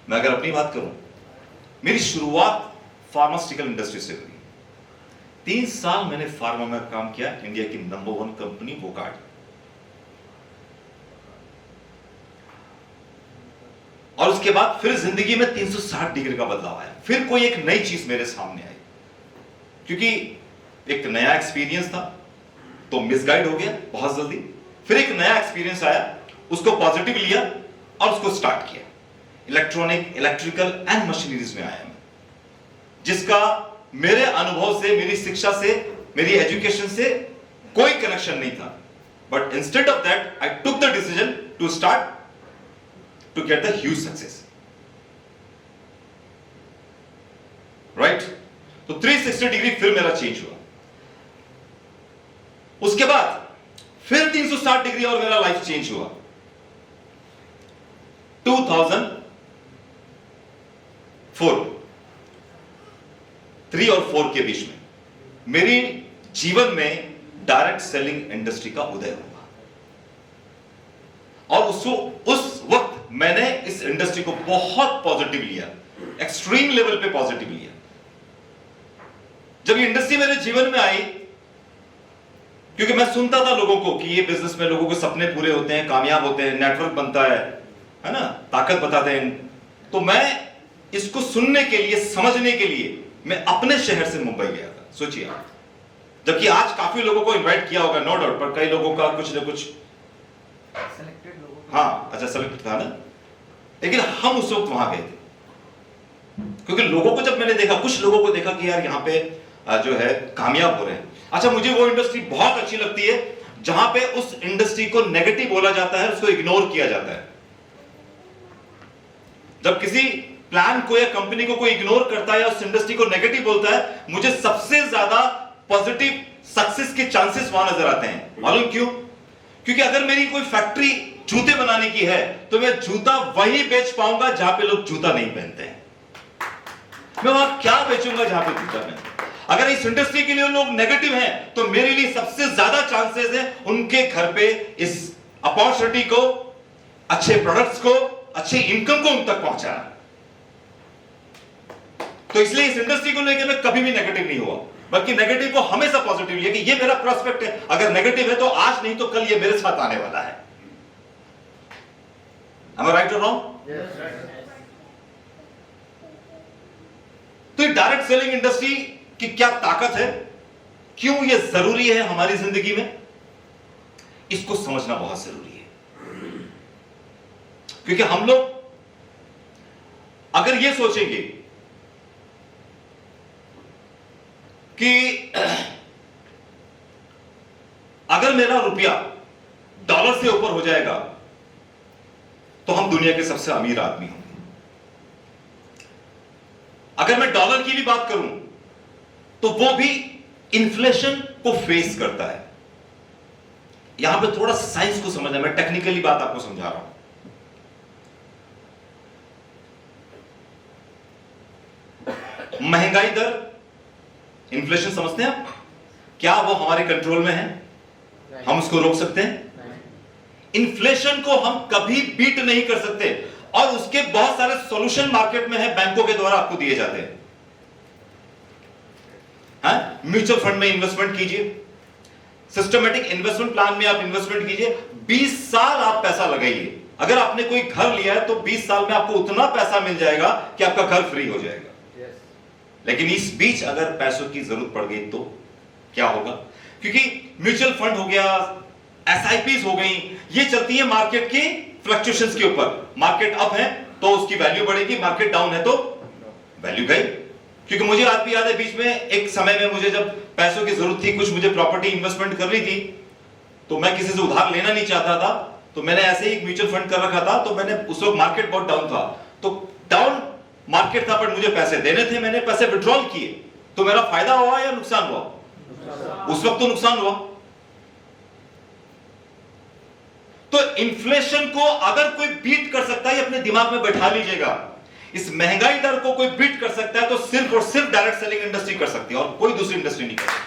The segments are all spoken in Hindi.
मैं अगर अपनी बात करूं, मेरी शुरुआत फार्मास्यूटिकल इंडस्ट्री से हुई। 3 साल मैंने फार्मा में काम किया, इंडिया की नंबर 1 कंपनी वोकार्ड। और उसके बाद फिर जिंदगी में 360 डिग्री का बदलाव आया। फिर कोई एक नई चीज मेरे सामने आई, क्योंकि एक नया एक्सपीरियंस था तो मिसगाइड हो गया बहुत जल्दी। फिर एक नया एक्सपीरियंस आया, उसको पॉजिटिव लिया और उसको स्टार्ट किया। इलेक्ट्रॉनिक, इलेक्ट्रिकल एंड मशीनरीज में आया मैं, जिसका मेरे अनुभव से, मेरी शिक्षा से, मेरी एजुकेशन से कोई कनेक्शन नहीं था। But instead of that I took the decision to start to get the huge success, right? तो 360 डिग्री फिर मेरा चेंज हुआ। उसके बाद फिर 360 डिग्री और मेरा लाइफ चेंज हुआ। 2004, 3 और 4 के बीच में मेरी जीवन में डायरेक्ट सेलिंग इंडस्ट्री का उदय हुआ। और उस वक्त मैंने इस इंडस्ट्री को बहुत पॉजिटिव लिया, एक्सट्रीम लेवल पे पॉजिटिव लिया। जब ये इंडस्ट्री मेरे जीवन में आई, क्योंकि मैं सुनता था लोगों को कि ये बिजनेस में लोगों के सपने पूरे होते हैं, कामयाब होते हैं, नेटवर्क बनता है ना, ताकत बताते हैं। तो मैं इसको सुनने के लिए, समझने के लिए मैं अपने शहर से मुंबई गया था। सोचिए आप, जबकि आज काफी लोगों को इन्वाइट किया होगा, नो डाउट, पर कई लोगों का कुछ ना कुछ, हाँ अच्छा सेलेक्ट था ना, लेकिन हम उस वक्त वहां गए थे क्योंकि लोगों को जब मैंने देखा, कुछ लोगों को देखा कि यार यहाँ पे जो है कामयाब हो रहे हैं। अच्छा, मुझे वो इंडस्ट्री बहुत अच्छी लगती है जहां पे उस इंडस्ट्री को नेगेटिव बोला जाता है, उसको इग्नोर किया जाता है। जब किसी प्लान को या कंपनी को कोई इग्नोर करता है या उस इंडस्ट्री को नेगेटिव बोलता है, मुझे सबसे ज्यादा पॉजिटिव सक्सेस के चांसेस वहां नजर आते हैं। मालूम क्यों? क्योंकि अगर मेरी कोई फैक्ट्री जूते बनाने की है तो मैं जूता वही बेच पाऊंगा जहां पे लोग जूता नहीं पहनते हैं। मैं वहां क्या बेचूंगा जहां पे जूता पहनते हैं। अगर इस इंडस्ट्री के लिए लोग नेगेटिव हैं तो मेरे लिए सबसे ज्यादा चांसेस है उनके घर पे इस अपॉर्चुनिटी को, अच्छे प्रोडक्ट्स को, अच्छे इनकम को उन तक पहुंचाना। तो इसलिए इस इंडस्ट्री को लेकर मैं कभी भी नेगेटिव नहीं हुआ, बल्कि नेगेटिव को हमेशा पॉजिटिव लिया कि ये मेरा प्रोस्पेक्ट है। अगर नेगेटिव है तो आज नहीं तो कल ये मेरे साथ आने वाला है। Am I right or wrong? Yes. तो ये डायरेक्ट सेलिंग इंडस्ट्री की क्या ताकत है, क्यों ये जरूरी है हमारी जिंदगी में, इसको समझना बहुत जरूरी है। क्योंकि हम लोग अगर ये सोचेंगे कि अगर मेरा रुपया डॉलर से ऊपर हो जाएगा तो हम दुनिया के सबसे अमीर आदमी होंगे। अगर मैं डॉलर की भी बात करूं तो वो भी इन्फ्लेशन को फेस करता है। यहां पे थोड़ा साइंस को समझना, मैं टेक्निकली बात आपको समझा रहा हूं। महंगाई दर, इन्फ्लेशन समझते हैं आप? क्या वो हमारे कंट्रोल में है? हम उसको रोक सकते हैं? इन्फ्लेशन को हम कभी बीट नहीं कर सकते और उसके बहुत सारे सॉल्यूशन मार्केट में है, बैंकों के द्वारा आपको दिए जाते हैं। म्यूचुअल फंड में इन्वेस्टमेंट कीजिए, सिस्टमेटिक इन्वेस्टमेंट प्लान में आप इन्वेस्टमेंट कीजिए, 20 साल आप पैसा लगाइए। अगर आपने कोई घर लिया है तो 20 साल में आपको उतना पैसा मिल जाएगा कि आपका घर फ्री हो जाएगा। लेकिन इस बीच अगर पैसों की जरूरत पड़ गई तो क्या होगा? क्योंकि म्यूचुअल फंड हो गया, एसआईपीज हो गई, ये चलती है मार्केट की फ्लक्चुएशंस के ऊपर। मार्केट अप है तो उसकी वैल्यू बढ़ेगी, मार्केट डाउन है तो वैल्यू गई। क्योंकि मुझे आज भी याद है, बीच में एक समय में मुझे जब पैसों की जरूरत थी, कुछ मुझे प्रॉपर्टी इन्वेस्टमेंट करनी थी, तो मैं किसी से उधार लेना नहीं चाहता था, तो मैंने ऐसे ही म्यूचुअल फंड कर रखा था। तो मैंने, उस वक्त मार्केट बहुत डाउन था, तो डाउन मार्केट था, बट मुझे पैसे देने थे, मैंने पैसे विड्रॉल किए। तो मेरा फायदा हुआ या नुकसान हुआ? उस वक्त तो नुकसान हुआ। तो इन्फ्लेशन को अगर कोई बीट कर सकता है, अपने दिमाग में बैठा लीजिएगा, इस महंगाई दर को कोई बीट कर सकता है तो सिर्फ और सिर्फ डायरेक्ट सेलिंग इंडस्ट्री कर सकती है, और कोई दूसरी इंडस्ट्री नहीं कर सकती।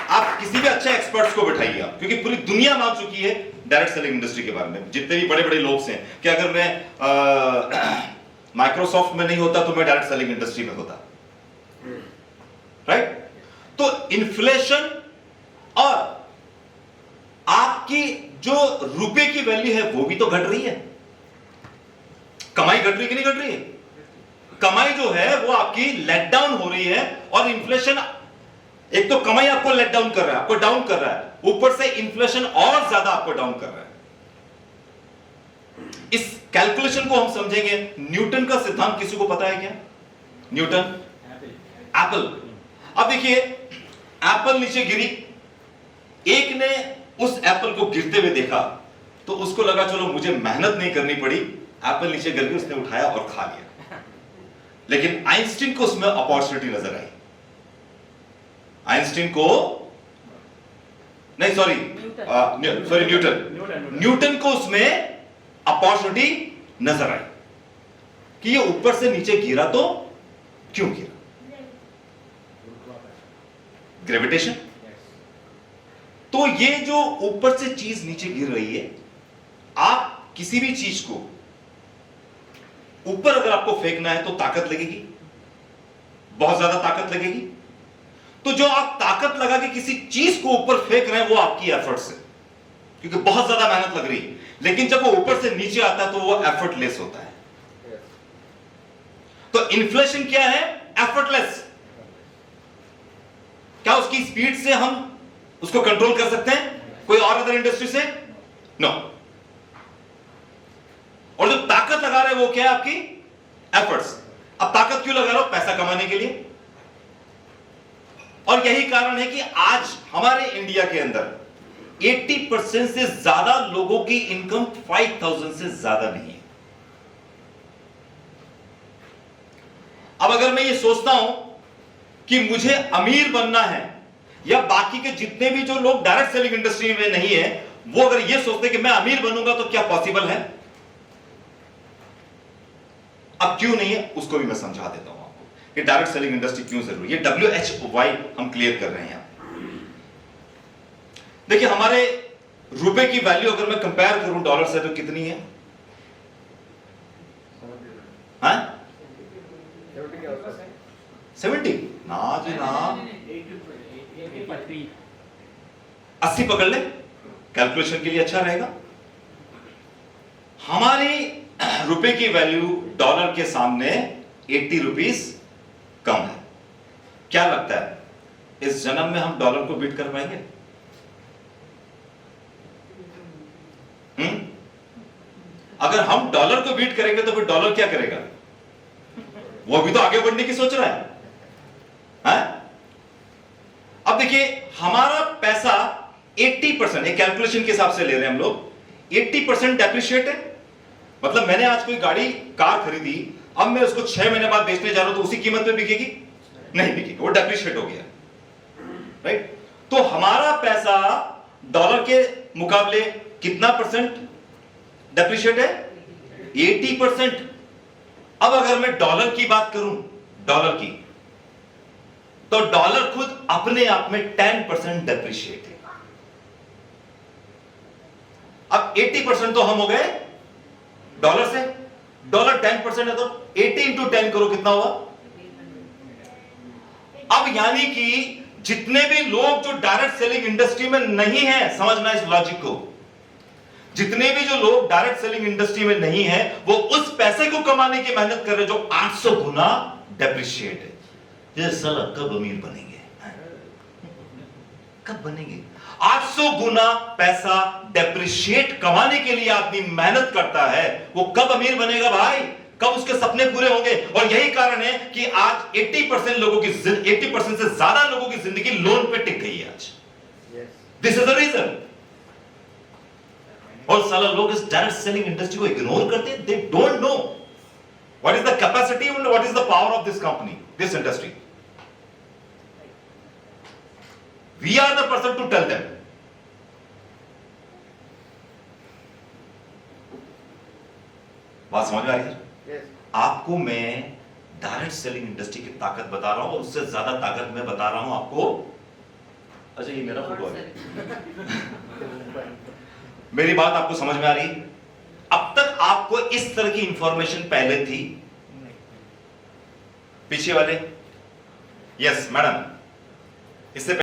आप किसी भी अच्छे एक्सपर्ट्स को बैठाइए आप, क्योंकि पूरी दुनिया मान चुकी है डायरेक्ट सेलिंग इंडस्ट्री के बारे में, जितने भी बड़े बड़े लोग हैं, कि अगर मैं माइक्रोसॉफ्ट में नहीं होता तो मैं डायरेक्ट सेलिंग इंडस्ट्री में होता, राइट? तो इन्फ्लेशन और आपकी जो रुपए की वैल्यू है वो भी तो घट रही है। कमाई घट रही कि नहीं घट रही है? कमाई जो है वो आपकी लेट डाउन हो रही है, और इन्फ्लेशन, एक तो कमाई आपको लेट डाउन कर रहा है, आपको डाउन कर रहा है, ऊपर से इन्फ्लेशन और ज्यादा आपको डाउन कर रहा है। इस कैलकुलेशन को हम समझेंगे। न्यूटन का सिद्धांत किसी को पता है क्या? Newton, Apple. अब देखिए, एप्पल नीचे गिरी, एक ने उस एप्पल को गिरते हुए देखा तो उसको लगा चलो मुझे मेहनत नहीं करनी पड़ी, एप्पल नीचे गिर गई, उसने उठाया और खा लिया। लेकिन आइंस्टीन को उसमें अपॉर्चुनिटी नजर आई। आइंस्टीन को नहीं, सॉरी न्यूटन को उसमें अपॉर्चुनिटी नजर आई कि ये ऊपर से नीचे गिरा तो क्यों गिरा? ग्रेविटेशन। तो ये जो ऊपर से चीज नीचे गिर रही है, आप किसी भी चीज को ऊपर अगर आपको फेंकना है तो ताकत लगेगी, बहुत ज्यादा ताकत लगेगी। तो जो आप ताकत लगा के किसी चीज को ऊपर फेंक रहे हैं वो आपकी एफर्ट्स है, क्योंकि बहुत ज्यादा मेहनत लग रही है। लेकिन जब वो ऊपर से नीचे आता है तो वो एफर्टलेस होता है। तो इन्फ्लेशन क्या है? एफर्टलेस। क्या उसकी स्पीड से हम उसको कंट्रोल कर सकते हैं कोई और अदर इंडस्ट्री से? नो। और जो ताकत लगा रहे हैं वो क्या है? आपकी एफर्ट्स। अब ताकत क्यों लगा रहे हो? पैसा कमाने के लिए। और यही कारण है कि आज हमारे इंडिया के अंदर 80% से ज्यादा लोगों की इनकम 5,000 से ज्यादा नहीं है। अब अगर मैं ये सोचता हूं कि मुझे अमीर बनना है, या बाकी के जितने भी जो लोग डायरेक्ट सेलिंग इंडस्ट्री में नहीं है वो अगर ये सोचते कि मैं अमीर बनूंगा तो क्या पॉसिबल है? अब क्यों नहीं है उसको भी मैं समझा देता हूं आपको कि डायरेक्ट सेलिंग इंडस्ट्री क्यों जरूरी है। WHY हम क्लियर कर रहे हैं। देखिए, हमारे रुपए की वैल्यू अगर मैं कंपेयर करूं डॉलर से तो कितनी है? हाँ? 70? ना जी ना, 80 पकड़ ले, कैलकुलेशन के लिए अच्छा रहेगा। हमारी रुपए की वैल्यू डॉलर के सामने 80 रुपीस कम है। क्या लगता है इस जन्म में हम डॉलर को बीट कर पाएंगे? अगर हम डॉलर को बीट करेंगे तो फिर डॉलर क्या करेगा? वो भी तो आगे बढ़ने की सोच रहा है, हाँ? अब देखिए, हमारा पैसा 80%, एक कैलकुलेशन के हिसाब से ले रहे हैं हम लोग, 80% डेप्रिशिएट है। मतलब मैंने आज कोई कार खरीदी, अब मैं उसको 6 महीने बाद बेचने जा रहा हूं तो उसी कीमत पे बिकेगी? नहीं बिकेगी, वो डेप्रिशिएट हो गया, राइट? तो हमारा पैसा डॉलर के मुकाबले कितना परसेंट डेप्रिशिएट है? 80%। अब अगर मैं डॉलर की बात करूं, डॉलर की, तो डॉलर खुद अपने आप में 10% डेप्रिशिएट है। अब 80% तो हम हो गए डॉलर से, डॉलर 10% है तो 80 इंटू 10 करो, कितना हुआ? अब यानी कि जितने भी लोग जो डायरेक्ट सेलिंग इंडस्ट्री में नहीं है, समझना इस लॉजिक को, जितने भी जो लोग डायरेक्ट सेलिंग इंडस्ट्री में नहीं है वो उस पैसे को कमाने की मेहनत कर रहे जो 800 गुना डेप्रिशिएट है। ये साला कब अमीर बनेंगे? कब बनेंगे? 800 गुना पैसा डेप्रिशिएट कमाने के लिए आदमी मेहनत करता है, वो कब अमीर बनेगा भाई? कब उसके सपने पूरे होंगे? और यही कारण है कि आज 80% लोगों की 80% से ज्यादा लोगों की जिंदगी लोन पे टिक गई है आज। This is the reason. और साला लोग इस डायरेक्ट सेलिंग इंडस्ट्री को इग्नोर करते हैं। They don't know what is the capacity and what is the power of this company, this industry. We are the person to tell them. बात समझ में आ रही है? Yes. आपको मैं डायरेक्ट सेलिंग इंडस्ट्री की ताकत बता रहा हूं और उससे ज्यादा ताकत मैं बता रहा हूं आपको। अच्छा, ये मेरा फोटो है। मेरी बात आपको समझ में आ रही है? अब तक आपको इस तरह की इंफॉर्मेशन पहले थी? पीछे वाले, यस मैडम, इससे